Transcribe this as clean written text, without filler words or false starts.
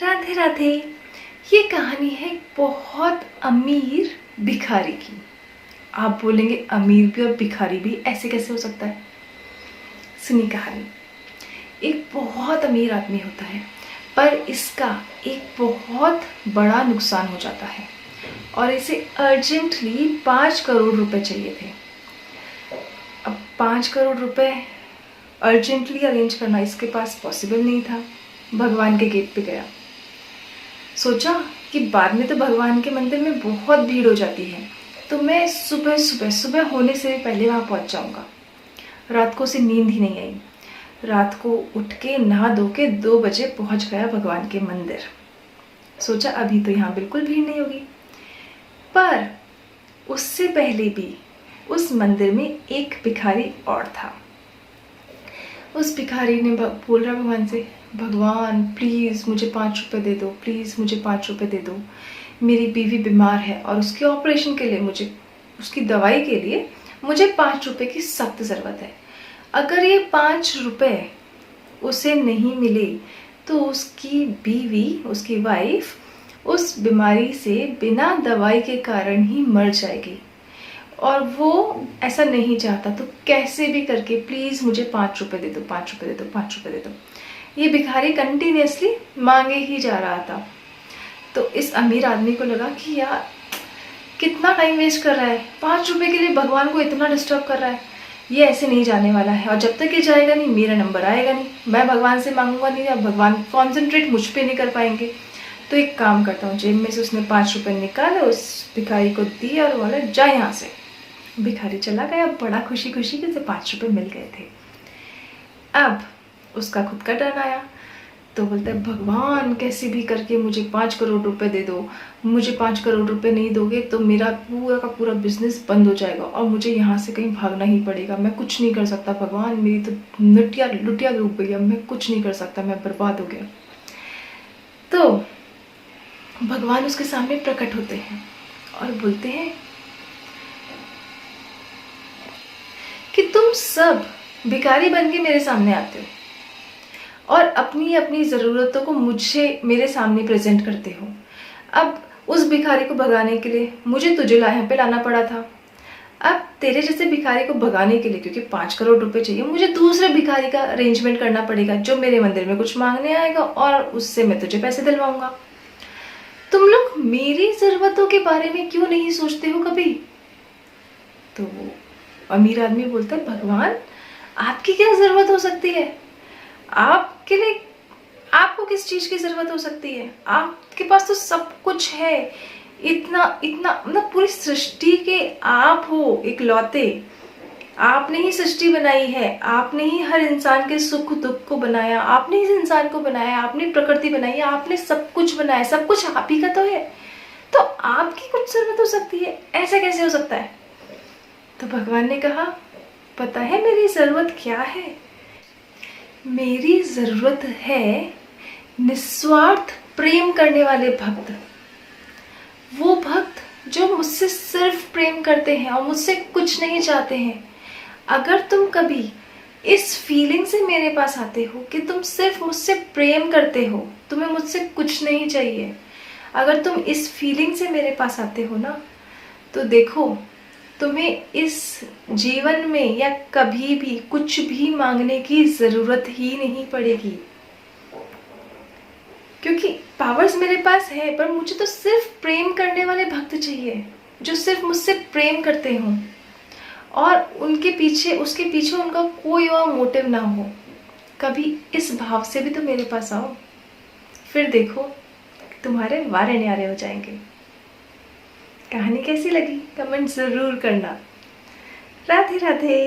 राधे राधे। ये कहानी है एक बहुत अमीर भिखारी की। आप बोलेंगे अमीर भी और भिखारी भी ऐसे कैसे हो सकता है? सुनिए कहानी। एक बहुत अमीर आदमी होता है, पर इसका एक बहुत बड़ा नुकसान हो जाता है और इसे अर्जेंटली 5 करोड़ रुपए चाहिए थे। अब 5 करोड़ रुपए अर्जेंटली अरेंज करना इसके पास पॉसिबल नहीं था। भगवान के गेट पे गया, सोचा कि बाद में तो भगवान के मंदिर में बहुत भीड़ हो जाती है, तो मैं सुबह होने से पहले वहाँ पहुँच जाऊँगा। रात को उसे नींद ही नहीं आई। रात को उठ के नहा धो के 2 बजे पहुँच गया भगवान के मंदिर। सोचा अभी तो यहाँ बिल्कुल भीड़ नहीं होगी, पर उससे पहले भी उस मंदिर में एक भिखारी और था। उस भिखारी ने बोल रहा भगवान से, भगवान प्लीज़ मुझे 5 रुपये दे दो, प्लीज़ मुझे 5 रुपये दे दो। मेरी बीवी बीमार है और उसके ऑपरेशन के लिए उसकी दवाई के लिए मुझे 5 रुपये की सख्त ज़रूरत है। अगर ये 5 रुपये उसे नहीं मिले तो उसकी बीवी, उसकी वाइफ उस बीमारी से बिना दवाई के कारण ही मर जाएगी और वो ऐसा नहीं चाहता। तो कैसे भी करके प्लीज़ मुझे 5 रुपये दे दो, 5 रुपये दे दो, 5 रुपये दे दो। ये भिखारी कंटिन्यूसली मांगे ही जा रहा था। तो इस अमीर आदमी को लगा कि यार कितना टाइम वेस्ट कर रहा है, 5 रुपये के लिए भगवान को इतना डिस्टर्ब कर रहा है। ये ऐसे नहीं जाने वाला है और जब तक ये जाएगा नहीं मेरा नंबर आएगा नहीं, मैं भगवान से मांगूंगा नहीं और भगवान कॉन्सेंट्रेट मुझ पर नहीं कर पाएंगे। तो एक काम करता हूँ, जेब में से उसने 5 रुपये निकाले, उस भिखारी को दिए और बोला जा यहाँ से। भिखारी चला गया, बड़ा खुशी खुशी कि उसे 5 रुपये मिल गए थे। अब उसका खुद का टर्न आया, तो बोलता है भगवान कैसे भी करके मुझे 5 करोड़ रुपए दे दो। मुझे 5 करोड़ रुपए नहीं दोगे तो मेरा पूरा का पूरा बिजनेस बंद हो जाएगा और मुझे यहाँ से कहीं भागना ही पड़ेगा। मैं कुछ नहीं कर सकता भगवान, मेरी तो लुटिया डूब गई, अब मैं कुछ नहीं कर सकता, मैं बर्बाद हो गया। तो भगवान उसके सामने प्रकट होते हैं और बोलते हैं कि तुम सब भिखारी बन के मेरे सामने आते हो और अपनी अपनी ज़रूरतों को मेरे सामने प्रेजेंट करते हो। अब उस भिखारी को भगाने के लिए मुझे तुझे यहाँ पे लाना पड़ा था। अब तेरे जैसे भिखारी को भगाने के लिए, क्योंकि 5 करोड़ रुपए चाहिए, मुझे दूसरे भिखारी का अरेंजमेंट करना पड़ेगा जो मेरे मंदिर में कुछ मांगने आएगा और उससे मैं तुझे पैसे दिलवाऊंगा। तुम लोग मेरी ज़रूरतों के बारे में क्यों नहीं सोचते हो कभी? तो वो अमीर आदमी बोलता है भगवान आपकी क्या ज़रूरत हो सकती है? आपके लिए आपको किस चीज की जरूरत हो सकती है? आपके पास तो सब कुछ है, इतना मतलब पूरी सृष्टि के आप हो इकलौते। आपने ही सृष्टि बनाई है, आपने ही हर इंसान के सुख दुख को बनाया, आपने इस इंसान को बनाया, आपने प्रकृति बनाई है, आपने सब कुछ बनाया, सब कुछ आप ही का तो है। तो आपकी कुछ जरूरत हो सकती है, ऐसा कैसे हो सकता है? तो भगवान ने कहा पता है मेरी जरूरत क्या है? मेरी ज़रूरत है निस्वार्थ प्रेम करने वाले भक्त। वो भक्त जो मुझसे सिर्फ प्रेम करते हैं और मुझसे कुछ नहीं चाहते हैं। अगर तुम कभी इस फीलिंग से मेरे पास आते हो कि तुम सिर्फ मुझसे प्रेम करते हो, तुम्हें मुझसे कुछ नहीं चाहिए, अगर तुम इस फीलिंग से मेरे पास आते हो ना, तो देखो तुम्हें इस जीवन में या कभी भी कुछ भी मांगने की जरूरत ही नहीं पड़ेगी, क्योंकि पावर्स मेरे पास है। पर मुझे तो सिर्फ प्रेम करने वाले भक्त चाहिए जो सिर्फ मुझसे प्रेम करते हों और उसके पीछे उनका कोई और मोटिव ना हो। कभी इस भाव से भी तो मेरे पास आओ, फिर देखो तुम्हारे वारे न्यारे हो जाएंगे। कहानी कैसी लगी कमेंट ज़रूर करना। राधे राधे।